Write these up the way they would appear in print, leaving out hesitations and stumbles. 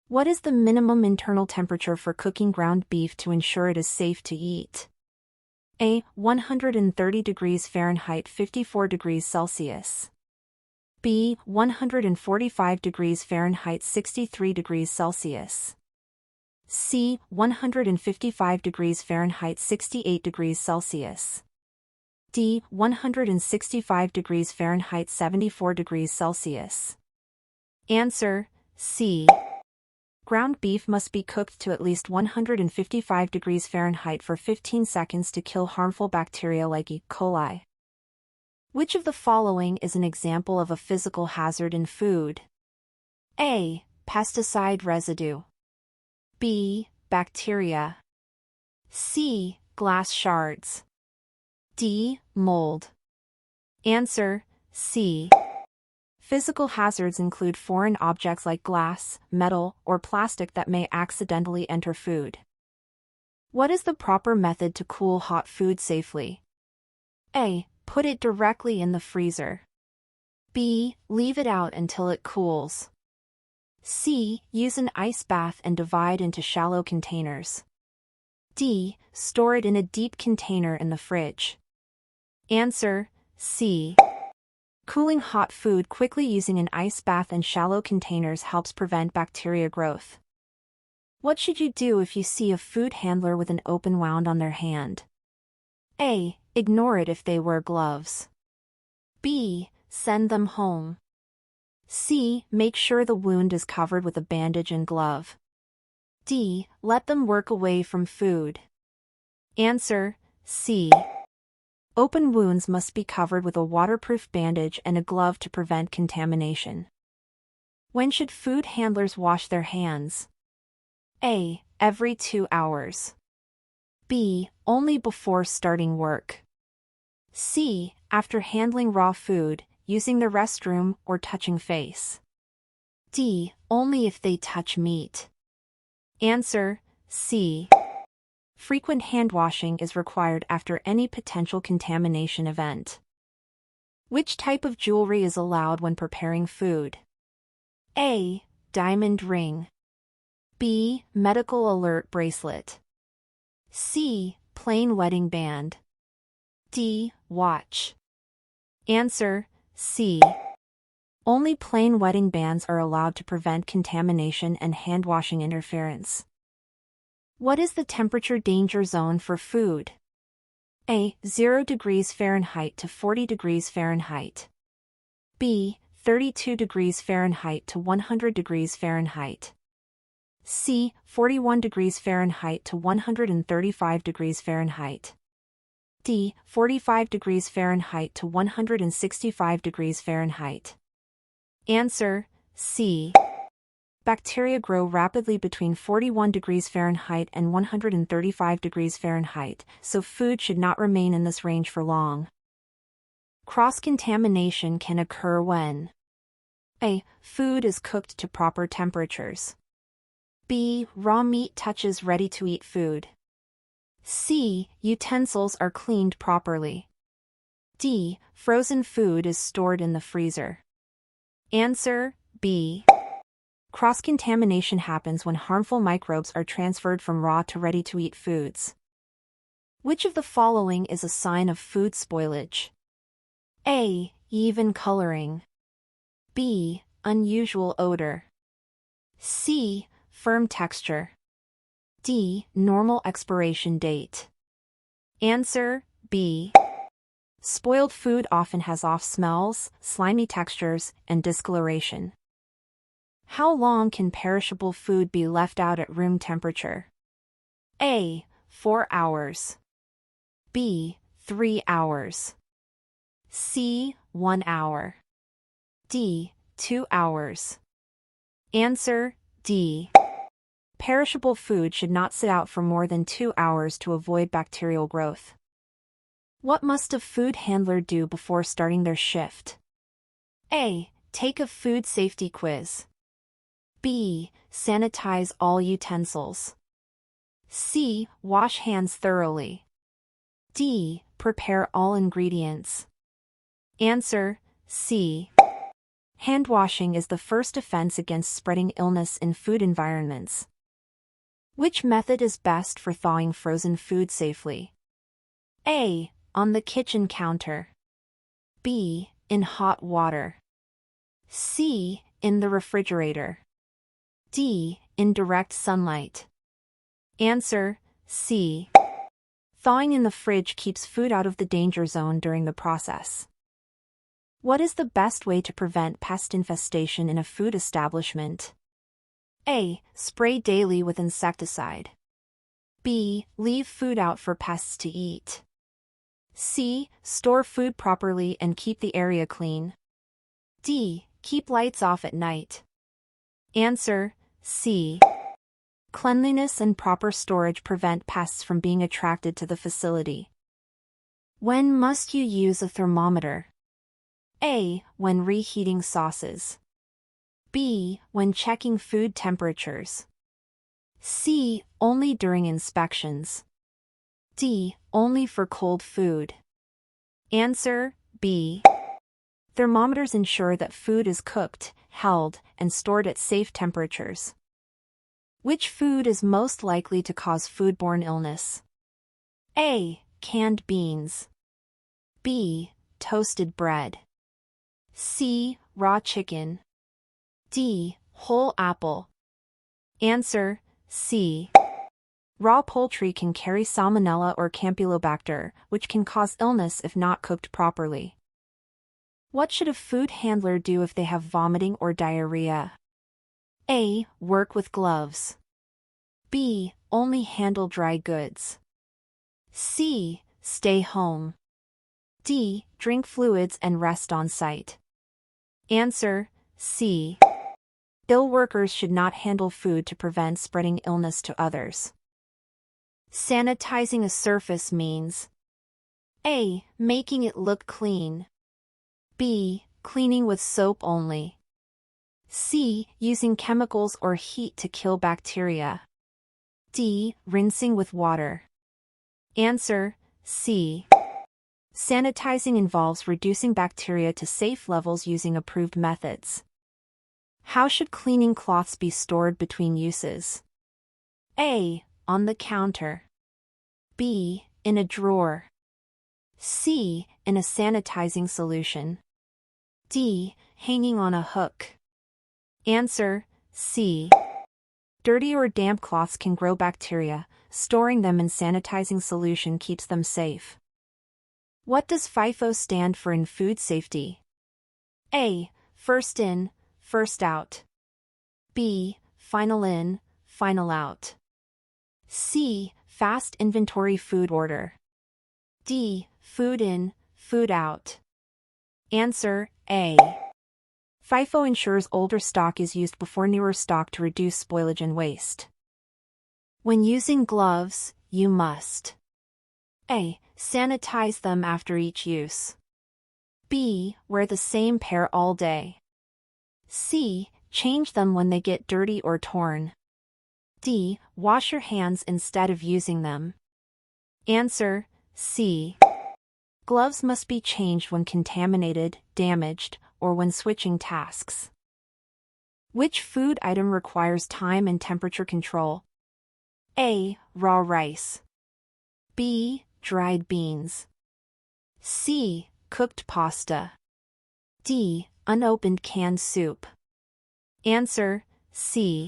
What is the minimum internal temperature for cooking ground beef to ensure it is safe to eat? A. 130 degrees Fahrenheit 54 degrees Celsius. B. 145 degrees Fahrenheit 63 degrees Celsius. C. 155 degrees Fahrenheit 68 degrees Celsius. D. 165 degrees Fahrenheit 74 degrees Celsius. Answer: C. Ground beef must be cooked to at least 155 degrees Fahrenheit for 15 seconds to kill harmful bacteria like E. coli. Which of the following is an example of a physical hazard in food? A. Pesticide residue. B. Bacteria. C. Glass shards. D. Mold. Answer: C. Physical hazards include foreign objects like glass, metal, or plastic that may accidentally enter food. What is the proper method to cool hot food safely? A. Put it directly in the freezer. B. Leave it out until it cools. C. Use an ice bath and divide into shallow containers. D. Store it in a deep container in the fridge. Answer: C. Cooling hot food quickly using an ice bath and shallow containers helps prevent bacteria growth. What should you do if you see a food handler with an open wound on their hand? A. Ignore it if they wear gloves. B. Send them home. C. Make sure the wound is covered with a bandage and glove. D. Let them work away from food. Answer: C. Open wounds must be covered with a waterproof bandage and a glove to prevent contamination. When should food handlers wash their hands? A. Every 2 hours. B. Only before starting work. C. After handling raw food, using the restroom, or touching face. D. Only if they touch meat. Answer: C. Frequent hand washing is required after any potential contamination event. Which type of jewelry is allowed when preparing food? A. Diamond ring. B. Medical alert bracelet. C. Plain wedding band. D. Watch. Answer: C. Only plain wedding bands are allowed to prevent contamination and hand washing interference. What is the temperature danger zone for food? A. 0 degrees Fahrenheit to 40 degrees Fahrenheit. B. 32 degrees Fahrenheit to 100 degrees Fahrenheit. C. 41 degrees Fahrenheit to 135 degrees Fahrenheit. D. 45 degrees Fahrenheit to 165 degrees Fahrenheit. Answer: C. Bacteria grow rapidly between 41 degrees Fahrenheit and 135 degrees Fahrenheit, so food should not remain in this range for long. Cross-contamination can occur when A. Food is cooked to proper temperatures. B. Raw meat touches ready-to-eat food. C. Utensils are cleaned properly. D. Frozen food is stored in the freezer. Answer: B. Cross-contamination happens when harmful microbes are transferred from raw to ready-to-eat foods. Which of the following is a sign of food spoilage? A. Even coloring. B. Unusual odor. C. Firm texture. D. Normal expiration date. Answer: B. Spoiled food often has off smells, slimy textures, and discoloration. How long can perishable food be left out at room temperature? A. 4 hours. B. 3 hours. C. 1 hour. D. 2 hours. Answer: D. Perishable food should not sit out for more than 2 hours to avoid bacterial growth. What must a food handler do before starting their shift? A. Take a food safety quiz. B. Sanitize all utensils. C. Wash hands thoroughly. D. Prepare all ingredients. Answer: C. Hand washing is the first defense against spreading illness in food environments. Which method is best for thawing frozen food safely? A. On the kitchen counter. B. In hot water. C. In the refrigerator. D. In direct sunlight. Answer: C. Thawing in the fridge keeps food out of the danger zone during the process. What is the best way to prevent pest infestation in a food establishment? A. Spray daily with insecticide. B. Leave food out for pests to eat. C. Store food properly and keep the area clean. D. Keep lights off at night. Answer: C. Cleanliness and proper storage prevent pests from being attracted to the facility. When must you use a thermometer? A. When reheating sauces. B. When checking food temperatures. C. Only during inspections. D. Only for cold food. Answer: B. Thermometers ensure that food is cooked, held, and stored at safe temperatures. Which food is most likely to cause foodborne illness? A. Canned beans. B. Toasted bread. C. Raw chicken. D. Whole apple. Answer: C. Raw poultry can carry Salmonella or Campylobacter, which can cause illness if not cooked properly. What should a food handler do if they have vomiting or diarrhea? A. Work with gloves. B. Only handle dry goods. C. Stay home. D. Drink fluids and rest on site. Answer: C. Ill workers should not handle food to prevent spreading illness to others. Sanitizing a surface means: A. Making it look clean. B. Cleaning with soap only. C. Using chemicals or heat to kill bacteria. D. Rinsing with water. Answer: C. Sanitizing involves reducing bacteria to safe levels using approved methods. How should cleaning cloths be stored between uses? A. On the counter. B. In a drawer. C. In a sanitizing solution. D. Hanging on a hook. Answer: C. Dirty or damp cloths can grow bacteria. Storing them in sanitizing solution keeps them safe. What does FIFO stand for in food safety? A. First in, first out. B. Final in, final out. C. Fast inventory food order. D. Food in, food out. Answer: A. FIFO ensures older stock is used before newer stock to reduce spoilage and waste. When using gloves, you must: A. Sanitize them after each use. B. Wear the same pair all day. C. Change them when they get dirty or torn. D. Wash your hands instead of using them. Answer: C. Gloves must be changed when contaminated, damaged, or when switching tasks. Which food item requires time and temperature control? A. Raw rice. B. Dried beans. C. Cooked pasta. D. Unopened canned soup. Answer: C.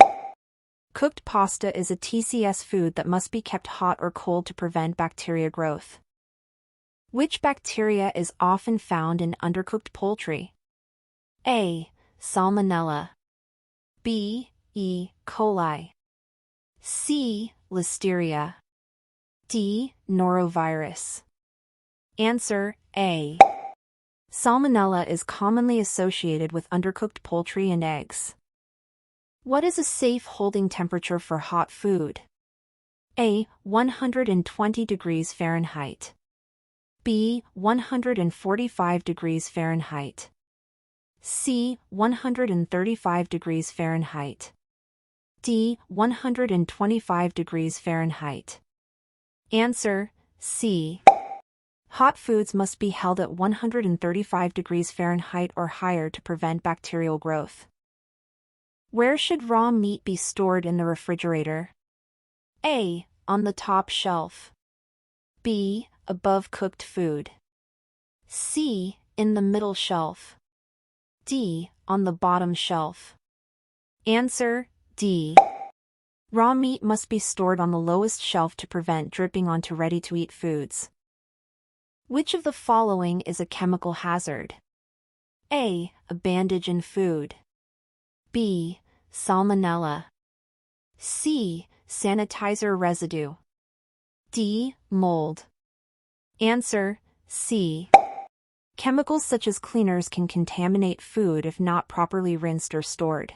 Cooked pasta is a TCS food that must be kept hot or cold to prevent bacteria growth. Which bacteria is often found in undercooked poultry? A. Salmonella. B. E. coli. C. Listeria. D. Norovirus. Answer: A. Salmonella is commonly associated with undercooked poultry and eggs. What is a safe holding temperature for hot food? A. 120 degrees Fahrenheit. B. 145 degrees Fahrenheit. C. 135 degrees Fahrenheit. D. 125 degrees Fahrenheit. Answer: C. Hot foods must be held at 135 degrees Fahrenheit or higher to prevent bacterial growth. Where should raw meat be stored in the refrigerator? A. On the top shelf. B. Above cooked food. C. In the middle shelf. D. On the bottom shelf. Answer: D. Raw meat must be stored on the lowest shelf to prevent dripping onto ready-to-eat foods. Which of the following is a chemical hazard? A. A bandage in food. B. Salmonella. C. Sanitizer residue. D. Mold. Answer: C. Chemicals such as cleaners can contaminate food if not properly rinsed or stored.